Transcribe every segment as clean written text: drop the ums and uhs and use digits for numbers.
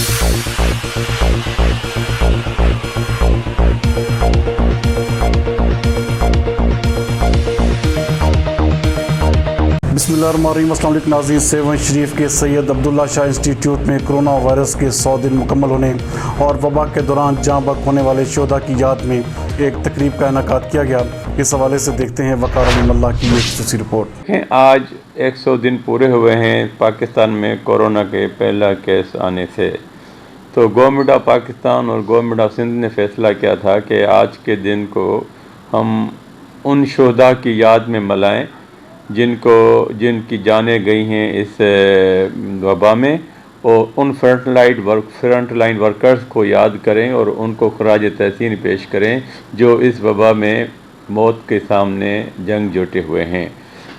بسم اللہ الرحمن الرحیم۔ السلام علیکم ناظرین، سہون شریف کے سید عبداللہ شاہ انسٹیٹیوٹ میں کرونا وائرس کے 100 دن مکمل ہونے اور وبا کے دوران جاں بحق ہونے والے شہداء کی یاد میں ایک تقریب کا انعقاد کیا گیا۔ اس حوالے سے دیکھتے ہیں وقار علی اللہ کی ایک خصوصی رپورٹ۔ آج 100 دن پورے ہوئے ہیں پاکستان میں کورونا کے پہلا کیس آنے سے، تو گورنمنٹ آف پاکستان اور گورنمنٹ آف سندھ نے فیصلہ کیا تھا کہ آج کے دن کو ہم ان شہداء کی یاد میں منائیں جن کی جانیں گئی ہیں اس وبا میں، اور ان فرنٹ لائن ورکرز کو یاد کریں اور ان کو خراج تحسین پیش کریں جو اس وبا میں موت کے سامنے جنگ جوٹے ہوئے ہیں۔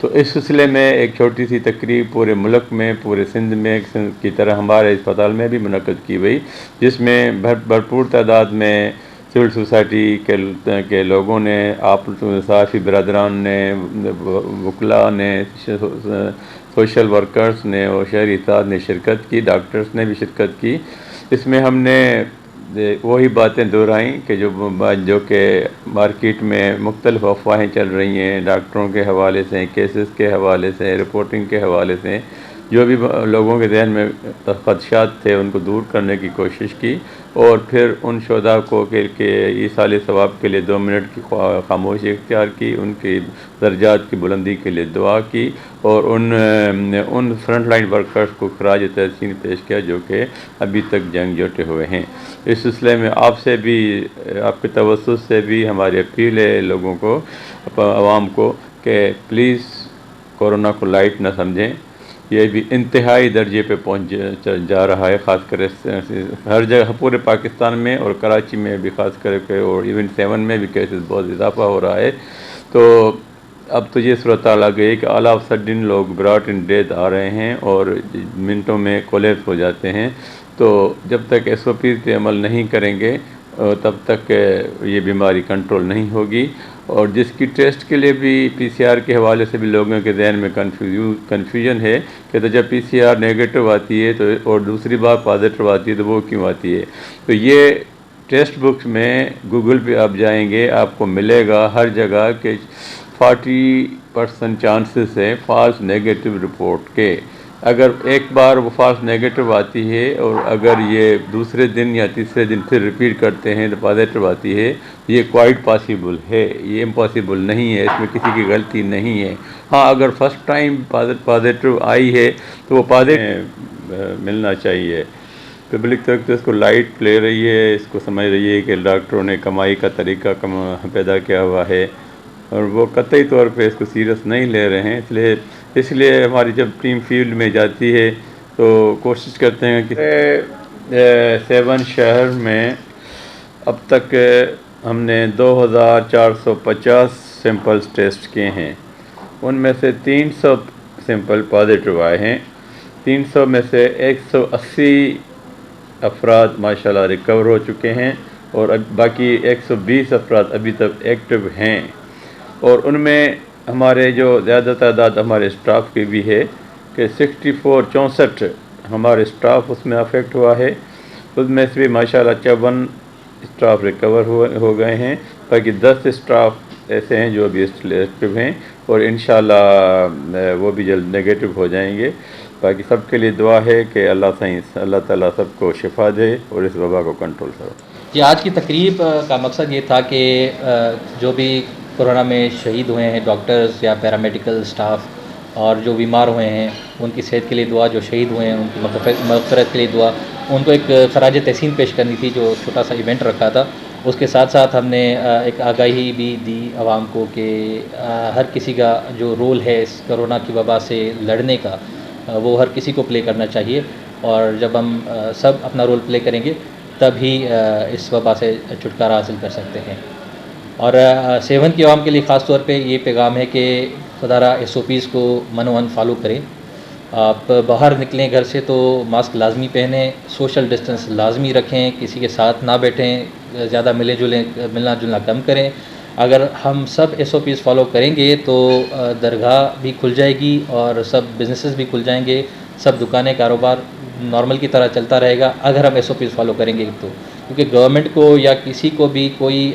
تو اس سلسلے میں ایک چھوٹی سی تقریب پورے ملک میں، پورے سندھ میں کی طرح ہمارے اسپتال میں بھی منعقد کی گئی، جس میں بھرپور تعداد میں سول سوسائٹی کے لوگوں نے، آپ صحافی برادران نے، وکلاء نے، سوشل ورکرز نے اور شہری افراد نے شرکت کی، ڈاکٹرز نے بھی شرکت کی۔ اس میں ہم نے وہی باتیں دہرائیں کہ جو کہ مارکیٹ میں مختلف افواہیں چل رہی ہیں، ڈاکٹروں کے حوالے سے، کیسز کے حوالے سے، رپورٹنگ کے حوالے سے، جو بھی لوگوں کے ذہن میں خدشات تھے ان کو دور کرنے کی کوشش کی، اور پھر ان شہداء کو کہ ایصال ثواب کے لیے 2 منٹ کی خاموشی اختیار کی، ان کی درجات کی بلندی کے لیے دعا کی، اور ان فرنٹ لائن ورکرز کو خراج تحسین پیش کیا جو کہ ابھی تک جنگ جوٹے ہوئے ہیں۔ اس سلسلے میں آپ سے بھی، آپ کے توسط سے بھی ہماری اپیل ہے لوگوں کو، عوام کو، کہ پلیز کورونا کو لائٹ نہ سمجھیں۔ یہ بھی انتہائی درجے پہ پہنچ جا رہا ہے، خاص کر ہر جگہ پورے پاکستان میں، اور کراچی میں بھی خاص کر کے، اور ایون 7 میں بھی کیسز بہت اضافہ ہو رہا ہے۔ تو اب تو یہ صورتحال آ گئی کہ آل آف سڈن لوگ براٹ ان ڈیتھ آ رہے ہیں اور منٹوں میں کولیپس ہو جاتے ہیں۔ تو جب تک SOPs پہ عمل نہیں کریں گے تب تک یہ بیماری کنٹرول نہیں ہوگی، اور جس کی ٹیسٹ کے لیے بھی PCR کے حوالے سے بھی لوگوں کے ذہن میں کنفیوژن ہے کہ تو جب PCR نیگیٹو آتی ہے تو اور دوسری بار پازیٹیو آتی ہے تو وہ کیوں آتی ہے۔ تو یہ ٹیسٹ بکس میں گوگل پہ آپ جائیں گے، آپ کو ملے گا ہر جگہ کہ 40% چانسز ہیں فالس نیگیٹو رپورٹ کے۔ اگر ایک بار وہ فالس نیگیٹو آتی ہے اور اگر یہ دوسرے دن یا تیسرے دن پھر ریپیٹ کرتے ہیں تو پازیٹیو آتی ہے، یہ کوائٹ پاسبل ہے، یہ امپاسبل نہیں ہے، اس میں کسی کی غلطی نہیں ہے۔ ہاں، اگر فرسٹ ٹائم پازیٹیو آئی ہے تو وہ پازیٹیو ملنا چاہیے۔ پبلک طرف سے اس کو لائٹ لے رہی ہے، اس کو سمجھ رہی ہے کہ ڈاکٹروں نے کمائی کا طریقہ پیدا کیا ہوا ہے، اور وہ قطعی طور پہ اس کو سیریس نہیں لے رہے ہیں۔ اس لیے ہماری جب ٹیم فیلڈ میں جاتی ہے تو کوشش کرتے ہیں کہ 7 شہر میں اب تک ہم نے 2450 سیمپلز ٹیسٹ کیے ہیں، ان میں سے 300 سیمپل پازیٹیو آئے ہیں۔ 300 میں سے 180 افراد ماشاءاللہ ریکور ہو چکے ہیں، اور باقی 120 افراد ابھی تک ایکٹیو ہیں، اور ان میں ہمارے جو زیادہ تعداد ہمارے اسٹاف کی بھی ہے کہ 64 ہمارے اسٹاف اس میں افیکٹ ہوا ہے، اس میں سے بھی ماشاءاللہ 54 اسٹاف ریکور ہو گئے ہیں، باقی 10 اسٹاف ایسے ہیں جو ابھی ایکٹیو ہیں، اور انشاءاللہ وہ بھی جلد نیگیٹو ہو جائیں گے۔ باقی سب کے لیے دعا ہے کہ اللہ تعالیٰ سب کو شفا دے اور اس وبا کو کنٹرول کرے۔ جی، آج کی تقریب کا مقصد یہ تھا کہ جو بھی کورونا میں شہید ہوئے ہیں، ڈاکٹرز یا پیرامیڈیکل اسٹاف، اور جو بیمار ہوئے ہیں ان کی صحت کے لیے دعا، جو شہید ہوئے ہیں ان کی مغفرت کے لیے دعا، ان کو ایک خراج تحسین پیش کرنی تھی، جو چھوٹا سا ایونٹ رکھا تھا۔ اس کے ساتھ ساتھ ہم نے ایک آگاہی بھی دی عوام کو کہ ہر کسی کا جو رول ہے اس کرونا کی وبا سے لڑنے کا، وہ ہر کسی کو پلے کرنا چاہیے، اور جب ہم سب اپنا رول پلے کریں گے تب ہی اس وبا سے چھٹکارا حاصل کر سکتے ہیں۔ اور سیون کی عوام کے لیے خاص طور پہ یہ پیغام ہے کہ خدا را SOPs کو منوان فالو کریں۔ آپ باہر نکلیں گھر سے تو ماسک لازمی پہنیں، سوشل ڈسٹنس لازمی رکھیں، کسی کے ساتھ نہ بیٹھیں، زیادہ ملنا جلنا کم کریں۔ اگر ہم سب SOPs فالو کریں گے تو درگاہ بھی کھل جائے گی اور سب بزنسز بھی کھل جائیں گے، سب دکانیں کاروبار نارمل کی طرح چلتا رہے گا اگر ہم SOPs فالو کریں گے تو، کیونکہ گورنمنٹ کو یا کسی کو بھی کوئی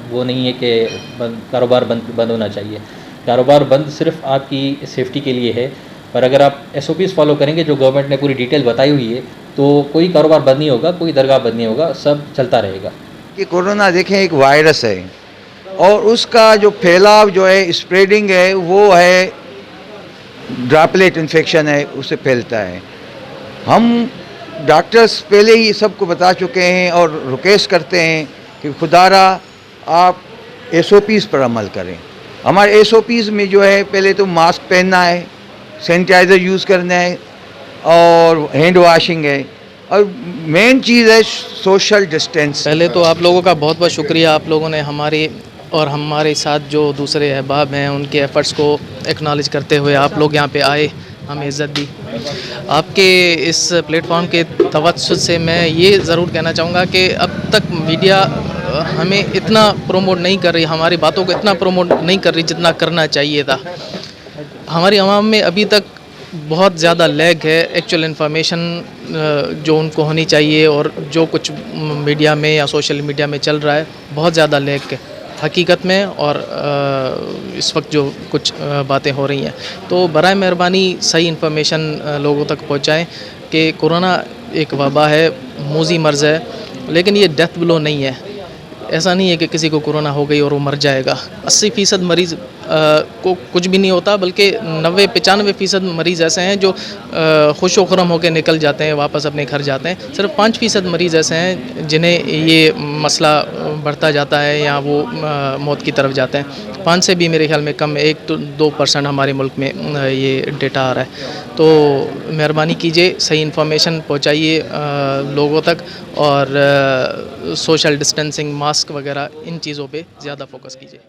وہ نہیں ہے کہ کاروبار بند ہونا چاہیے. کاروبار بند صرف آپ کی سیفٹی کے لیے ہے، پر اگر آپ SOPs فالو کریں گے جو گورنمنٹ نے پوری ڈیٹیل بتائی ہوئی ہے تو کوئی کاروبار بند نہیں ہوگا، کوئی درگاہ بند نہیں ہوگا، سب چلتا رہے گا. کہ کورونا دیکھیں ایک وائرس ہے اور اس کا جو پھیلاؤ جو ہے اسپریڈنگ ہے وہ ہے ڈراپلیٹ انفیکشن ہے، اسے پھیلتا ہے. ہم ڈاکٹرز پہلے ہی سب کو بتا چکے ہیں اور ریکویسٹ کرتے ہیں کہ خدارا آپ SOPs پر عمل کریں. ہمارے SOPs میں جو ہے پہلے تو ماسک پہننا ہے، سینیٹائزر یوز کرنا ہے اور ہینڈ واشنگ ہے، اور مین چیز ہے سوشل ڈسٹینس. پہلے تو آپ لوگوں کا بہت بہت شکریہ، آپ لوگوں نے ہمارے ساتھ جو دوسرے احباب ہیں ان کے ایفرٹس کو ایکنالج کرتے ہوئے آپ لوگ یہاں پہ آئے، ہمیں عزت دی. آپ کے اس پلیٹ فارم کے توسط سے میں یہ ضرور کہنا چاہوں گا کہ اب تک میڈیا ہمیں اتنا پروموٹ نہیں کر رہی، ہماری باتوں کو اتنا پروموٹ نہیں کر رہی جتنا کرنا چاہیے تھا. ہماری عوام میں ابھی تک بہت زیادہ لیگ ہے ایکچوئل انفارمیشن جو ان کو ہونی چاہیے، اور جو کچھ میڈیا میں یا سوشل میڈیا میں چل رہا ہے بہت زیادہ لیگ ہے حقیقت میں، اور اس وقت جو کچھ باتیں ہو رہی ہیں. تو برائے مہربانی صحیح انفارمیشن لوگوں تک پہنچائیں کہ کورونا ایک وبا ہے، موذی مرض ہے، لیکن یہ ڈیتھ بلو نہیں ہے. ایسا نہیں ہے کہ کسی کو کورونا ہو گئی اور وہ مر جائے گا. 80% مریض کو کچھ بھی نہیں ہوتا، بلکہ 90-95% مریض ایسے ہیں جو خوش و خرم ہو کے نکل جاتے ہیں، واپس اپنے گھر جاتے ہیں. صرف 5% مریض ایسے ہیں جنہیں یہ مسئلہ بڑھتا جاتا ہے یا وہ موت کی طرف جاتے ہیں. 5 سے بھی میرے خیال میں کم، 1-2% ہمارے ملک میں یہ ڈیٹا آ رہا ہے. تو مہربانی کیجیے صحیح انفارمیشن پہنچائیے لوگوں تک، اور سوشل ڈسٹینسنگ، ماسک وغیرہ ان چیزوں پہ زیادہ فوکس کیجیے.